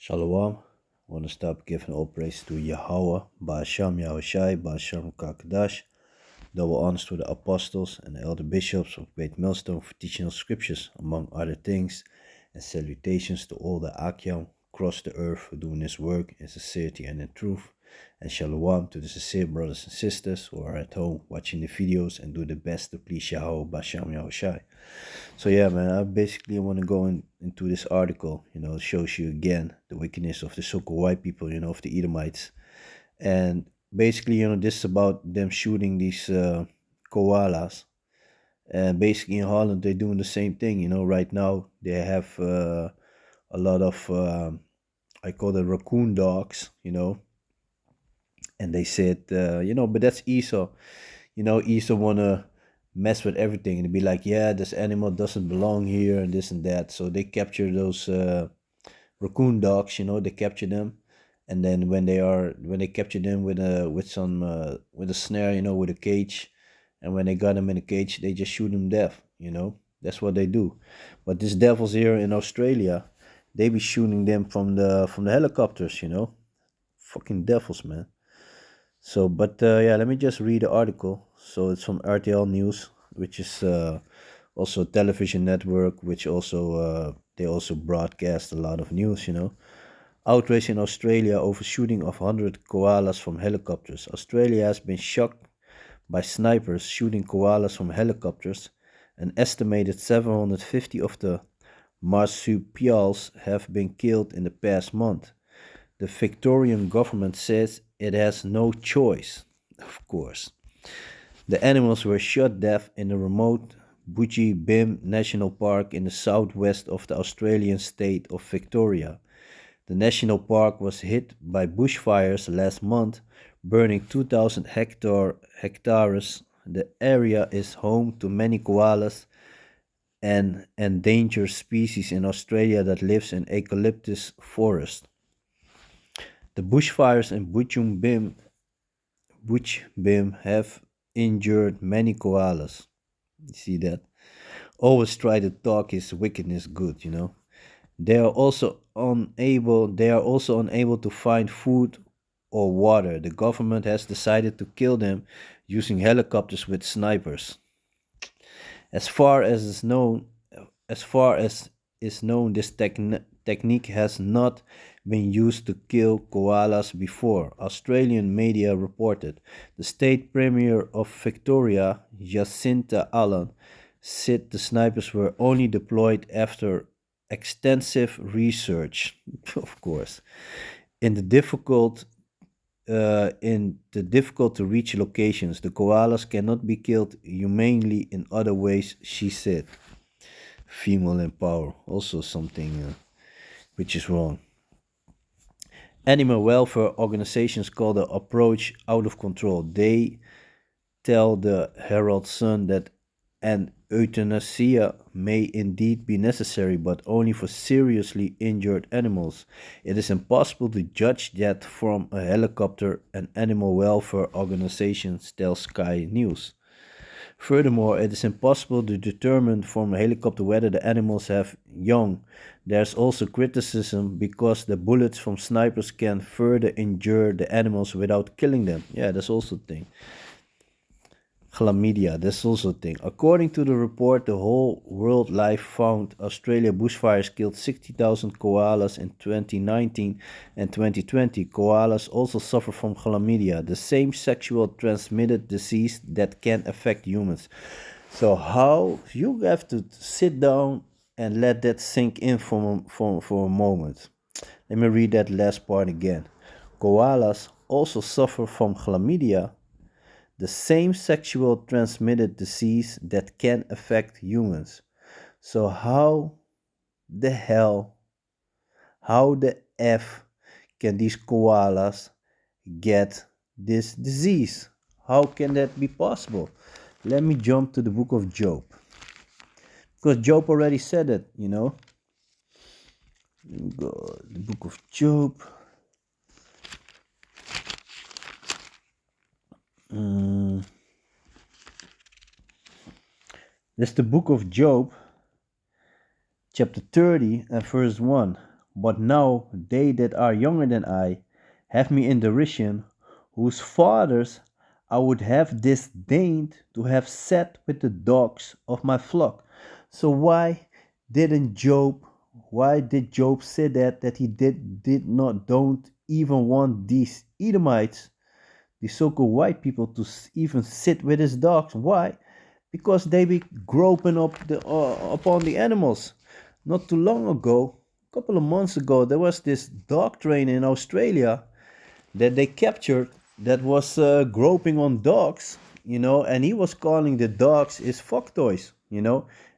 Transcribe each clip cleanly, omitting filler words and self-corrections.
Shalom. I want to start giving all praise to Yahweh, Ba'asham Yahushai, Ba'asham Kakadash. Double honors to the apostles and the elder bishops of Great Millstone for teaching us scriptures, among other things, and salutations to all the Akyam across the earth for doing this work in sincerity and in truth. And shalom to the sincere brothers and sisters who are at home watching the videos and do the best to please Yahweh, Ba'asham Yahushai. So yeah, man, I basically want to go into this article. It shows you again the wickedness of the so-called white people, of the Edomites. And basically, this is about them shooting these koalas. And basically in Holland, they're doing the same thing. Right now they have a lot of, I call it raccoon dogs, and they said, but that's Esau. Esau want to mess with everything and be like, yeah, this animal doesn't belong here and this and that. So they capture those raccoon dogs, they capture them. And then when they capture them with a snare, with a cage, and when they got them in a cage, they just shoot them deaf, That's what they do. But these devils here in Australia, they be shooting them from the helicopters, Fucking devils, man. So, but yeah, let me just read the article. So it's from RTL News, which is also a television network, which also they also broadcast a lot of news. Outrage in Australia over shooting of 100 koalas from helicopters. Australia has been shocked by snipers shooting koalas from helicopters. An estimated 750 of the marsupials have been killed in the past month. The Victorian government says it has no choice, of course. The animals were shot dead in the remote Budgie Bim National Park in the southwest of the Australian state of Victoria. The national park was hit by bushfires last month, burning 2,000 hectares. The area is home to many koalas, an endangered species in Australia that lives in eucalyptus forest. The bushfires in Butch Bim have injured many koalas. You see that? Always try to talk his wickedness good, They are also unable to find food or water. The government has decided to kill them using helicopters with snipers. As far as is known, this technique has not been used to kill koalas before, Australian media reported. The state premier of Victoria, Jacinta Allan, said the snipers were only deployed after extensive research, of course, in the difficult to reach locations. The koalas cannot be killed humanely in other ways, she said. Female in power, also something which is wrong. Animal welfare organizations call the approach out of control. They tell the Herald Sun that an euthanasia may indeed be necessary, but only for seriously injured animals. It is impossible to judge that from a helicopter, an animal welfare organization tells Sky News. Furthermore, it is impossible to determine from a helicopter whether the animals have young. There's also criticism because the bullets from snipers can further injure the animals without killing them. Yeah, that's also a thing. Chlamydia, that's also a thing. According to the report, the whole world life found Australia bushfires killed 60,000 koalas in 2019 and 2020. Koalas also suffer from chlamydia, the same sexual transmitted disease that can affect humans. So how you have to sit down and let that sink in for a moment. Let me read that last part again. Koalas also suffer from chlamydia, the same sexual transmitted disease that can affect humans. So how the F can these koalas get this disease? How can that be possible? Let me jump to the book of Job. Because Job already said it, Let me go the book of Job. That's the book of Job, chapter 30 and verse 1. But now they that are younger than I have me in derision, whose fathers I would have disdained to have set with the dogs of my flock. So didn't Job why did Job say that he did not don't even want these Edomites, the so-called white people, to even sit with his dogs? Why? Because they be groping up upon the animals. Not too long ago, a couple of months ago, there was this dog trainer in Australia that they captured that was groping on dogs, and he was calling the dogs his fuck toys,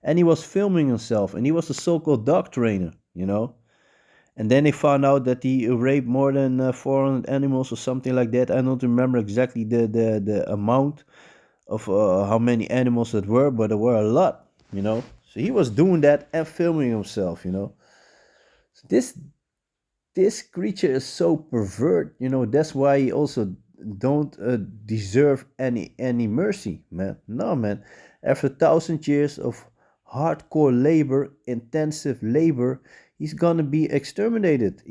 and he was filming himself, and he was a so-called dog trainer, and then they found out that he raped more than 400 animals or something like that. I don't remember exactly the amount of how many animals it were, but there were a lot, So he was doing that and filming himself, So this creature is so pervert, That's why he also don't deserve any mercy, man. No, man. After 1,000 years of hardcore labor, intensive labor, he's gonna be exterminated.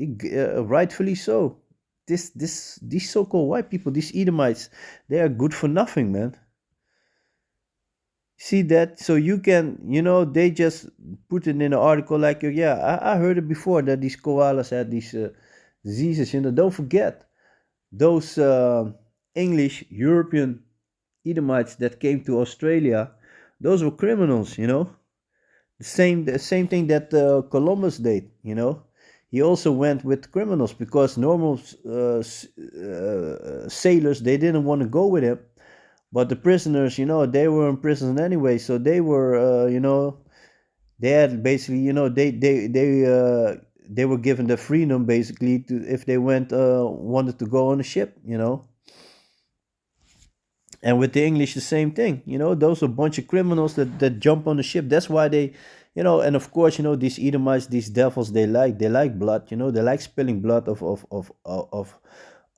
Rightfully so. These so-called white people, these Edomites, they are good for nothing, man. See that? So you can, they just put it in an article like, yeah, I heard it before that these koalas had these diseases. Don't forget those English European Edomites that came to Australia. Those were criminals. The same thing that Columbus did. He also went with criminals because normal sailors, they didn't want to go with him, but the prisoners, they were in prison anyway, so they were, they had basically, they were given the freedom basically to if they wanted to go on a ship, And with the English, the same thing, those are a bunch of criminals that jump on the ship. That's why they, and of course, these Edomites, these devils, they like blood, they like spilling blood of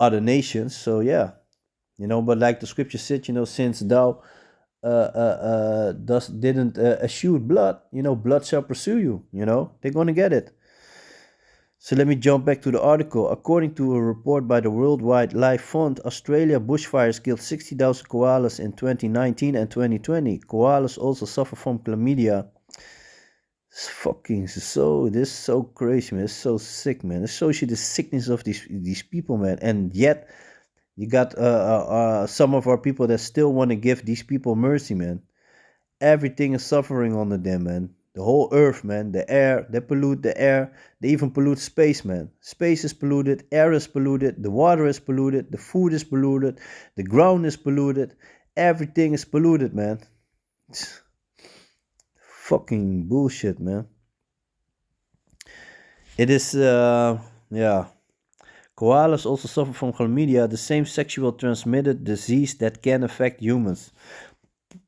other nations. So yeah, but like the scripture said, since thou didn't eschew blood, blood shall pursue you, they're gonna get it. So let me jump back to the article. According to a report by the Worldwide Life Fund, Australia bushfires killed 60,000 koalas in 2019 and 2020. Koalas also suffer from chlamydia. This is so crazy, man. It's so sick, man. It shows you the sickness of these people, man. And yet you got some of our people that still want to give these people mercy, man. Everything is suffering under them, man. The whole earth, man. The air, they pollute the air. They even pollute space, man. Space is polluted, air is polluted, the water is polluted, the food is polluted, the ground is polluted. Everything is polluted, man. Fucking bullshit, man. It is, yeah. Koalas also suffer from chlamydia, the same sexual transmitted disease that can affect humans.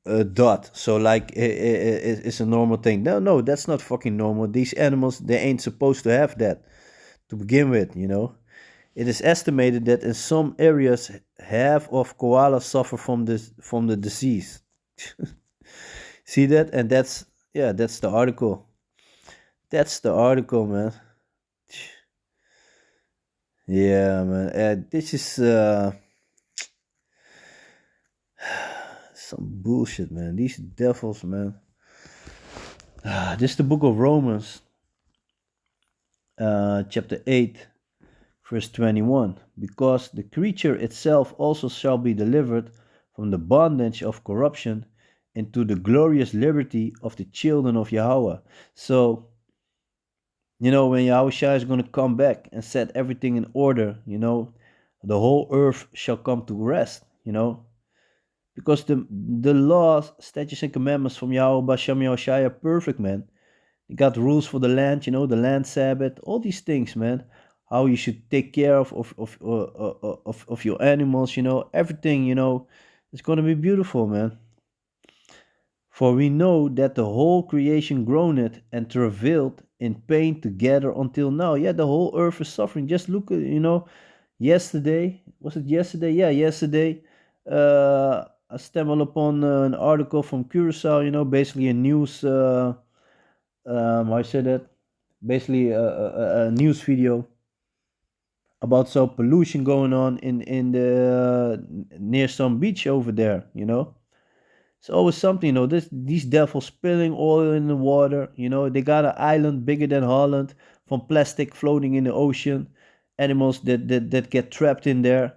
So like it's a normal thing. No, that's not fucking normal. These animals, they ain't supposed to have that to begin with. It is estimated that in some areas half of koalas suffer from the disease. See that? And that's the article. That's the article, man. Yeah, man. This is some bullshit, man. These devils, man. This is the book of Romans, chapter 8, verse 21. Because the creature itself also shall be delivered from the bondage of corruption into the glorious liberty of the children of Yahweh. So, when Yahushua is going to come back and set everything in order, the whole earth shall come to rest, because the laws, statutes, and commandments from Yahweh Bashem Yahushua are perfect, man. You got rules for the land, the land Sabbath, all these things, man. How you should take care of your animals, everything, it's gonna be beautiful, man. For we know that the whole creation groaneth and travailed in pain together until now. Yeah, the whole earth is suffering. Just look at, yesterday, was it yesterday? Yeah, yesterday, I stumbled upon an article from Curacao, basically a news, how I said that, basically a news video about some pollution going on in the near some beach over there. It's always something. These devils spilling oil in the water. They got an island bigger than Holland from plastic floating in the ocean. Animals that get trapped in there.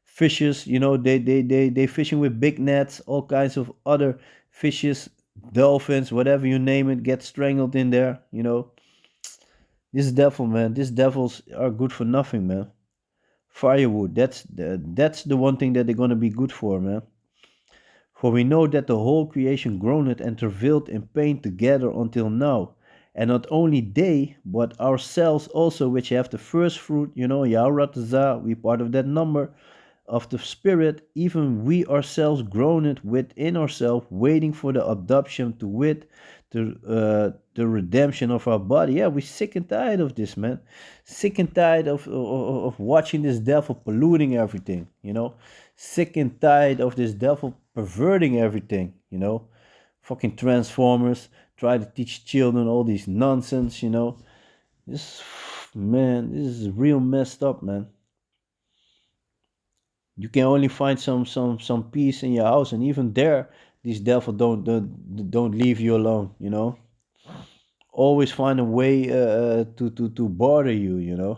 Fishes. They fishing with big nets. All kinds of other fishes, dolphins, whatever you name it, get strangled in there. This devil, man. These devils are good for nothing, man. Firewood. That's the one thing that they're gonna be good for, man. For we know that the whole creation groaneth and travailed in pain together until now. And not only they, but ourselves also, which have the first fruit, Yahweh, we part of that number of the Spirit, even we ourselves groaneth within ourselves, waiting for the adoption to wit, the redemption of our body. Yeah, we're sick and tired of this, man. Sick and tired of watching this devil polluting everything, Sick and tired of this devil perverting everything, Fucking Transformers try to teach children all these nonsense, This, man, this is real messed up, man. You can only find some peace in your house, and even there, these devil don't leave you alone. Always find a way to bother you.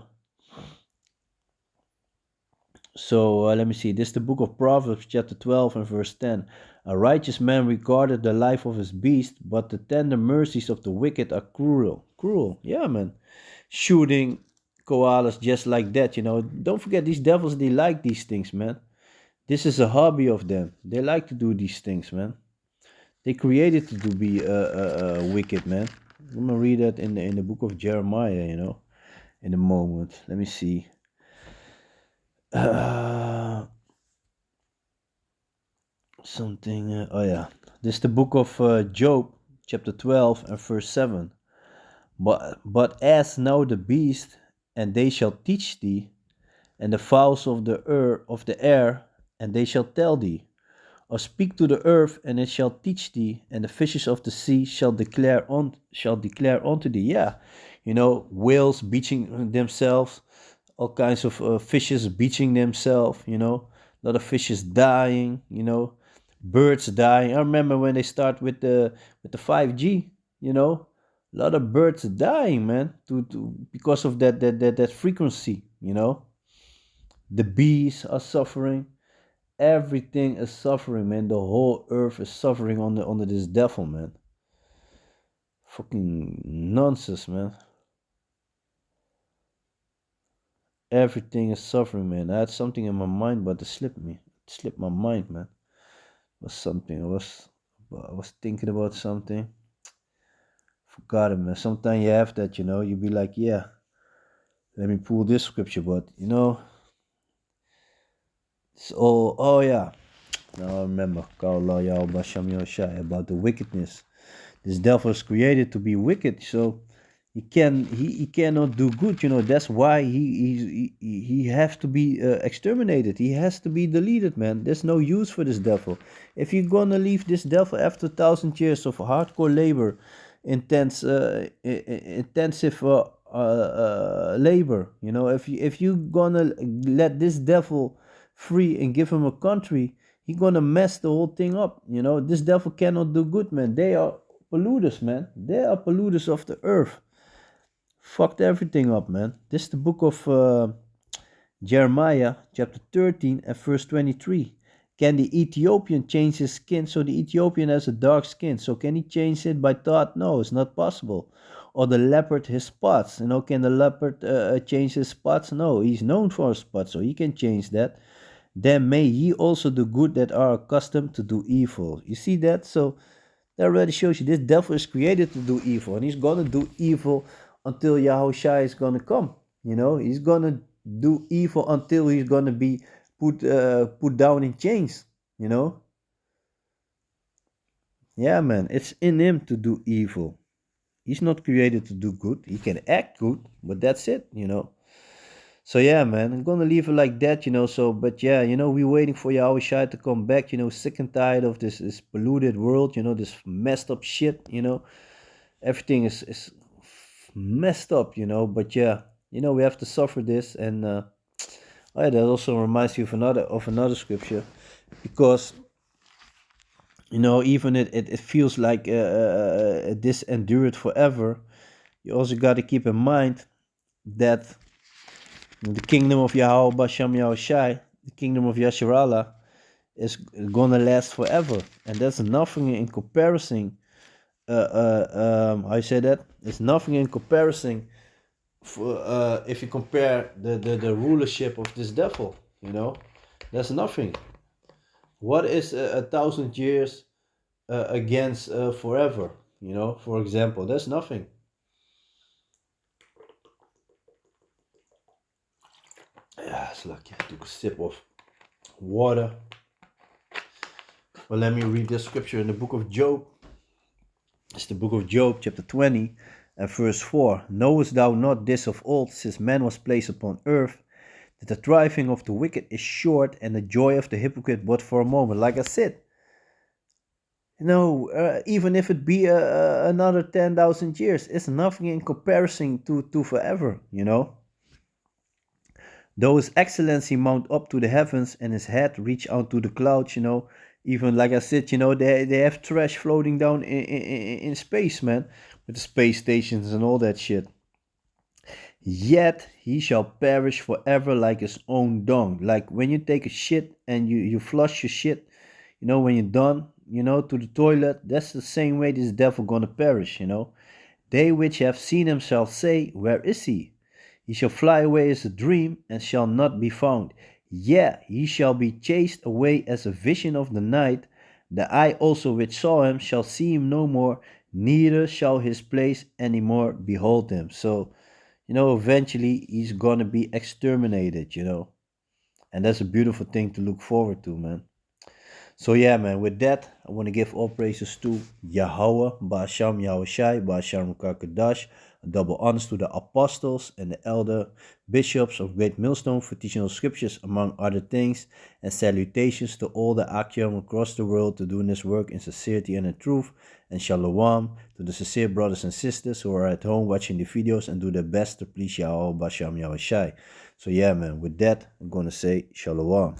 So let me see. This is the book of Proverbs, chapter 12 and verse 10. A righteous man regardeth the life of his beast, but the tender mercies of the wicked are cruel. Cruel, yeah, man. Shooting koalas just like that. Don't forget, these devils, they like these things, man. This is a hobby of them. They like to do these things, man. They created to be wicked, man. I'm gonna read that in the book of Jeremiah, in a moment. Let me see. Something. Oh yeah, this is the book of Job, chapter 12 and verse 7. But as now the beast, and they shall teach thee, and the fowls of the air, and they shall tell thee. Or speak to the earth, and it shall teach thee, and the fishes of the sea shall declare unto thee. Yeah, whales beaching themselves, all kinds of fishes beaching themselves. A lot of fishes dying. Birds dying. I remember when they start with the 5G. A lot of birds dying, man, because of that frequency. The bees are suffering. Everything is suffering, man. The whole earth is suffering under this devil, man. Fucking nonsense, man. Everything is suffering, man. I had something in my mind, but it slipped me. It slipped my mind, man. It was something. I was thinking about something. Forgot it, man. Sometimes you have that, you be like, yeah, let me pull this scripture, but it's all. Oh yeah. Now I remember. About the wickedness. This devil is created to be wicked, so he cannot do good. That's why he has to be exterminated. He has to be deleted, man. There's no use for this devil. If you're gonna leave this devil after 1,000 years of hardcore labor, intensive labor, if you gonna let this devil free and give him a country, he gonna mess the whole thing up. This devil cannot do good, man. They are polluters, man. They are polluters of the earth. Fucked everything up, man. This is the book of Jeremiah, chapter 13 and verse 23. Can the Ethiopian change his skin? So the Ethiopian has a dark skin. So can he change it by thought? No, it's not possible. Or the leopard his spots. Can the leopard change his spots? No, he's known for his spots, so he can change that. Then may ye also do good that are accustomed to do evil. You see that? So that already shows you this devil is created to do evil, and he's gonna do evil until Yahushua is gonna come. He's gonna do evil until he's gonna be put down in chains. Yeah, man, it's in him to do evil. He's not created to do good. He can act good, but that's it. So yeah, man, I'm gonna leave it like that. So, but yeah, we're waiting for Yahushua to come back. Sick and tired of this polluted world. This messed up shit. Everything is messed up, you know. But yeah, you know, we have to suffer this, and oh, yeah, that also reminds you of another scripture, because you know, even it feels like this endured forever. You also got to keep in mind that the kingdom of Yahweh Basham Yahushai, the kingdom of Yasharallah, is gonna last forever, and that's nothing in comparison. How you say that? It's nothing in comparison for if you compare the rulership of this devil. You know, that's nothing. What is a thousand years against forever? You know, for example, that's nothing. Yeah, it's lucky I took a sip of water. Well, let me read this scripture in the book of Job. It's the book of Job, chapter 20, and verse 4. Knowest thou not this of old, since man was placed upon earth, that the thriving of the wicked is short, and the joy of the hypocrite but for a moment? Like I said, you know, even if it be another 10,000 years, it's nothing in comparison to forever, you know. Though his excellency mount up to the heavens and his head reach out to the clouds, you know, even like I said, you know, they have trash floating down in space, man, with the space stations and all that shit. Yet he shall perish forever like his own dung. Like when you take a shit and you flush your shit, you know, when you're done, you know, to the toilet, that's the same way this devil gonna perish, you know. They which have seen him shall say, where is he? He shall fly away as a dream, and shall not be found. Yea, he shall be chased away as a vision of the night. The eye also which saw him shall see him no more, neither shall his place any more behold him. So, you know, eventually he's gonna be exterminated, you know. And that's a beautiful thing to look forward to, man. So yeah, man, with that, I want to give all praises to Yahweh, Ba'asham Yahushai, Ba'asham Kakadash, double honors to the apostles and the elder bishops of Great Millstone for teaching those scriptures, among other things, and salutations to all the Akim across the world to doing this work in sincerity and in truth, and shalom to the sincere brothers and sisters who are at home watching the videos and do their best to please Yahweh, Ba'asham Yahushai. So yeah, man, with that, I'm going to say shalom.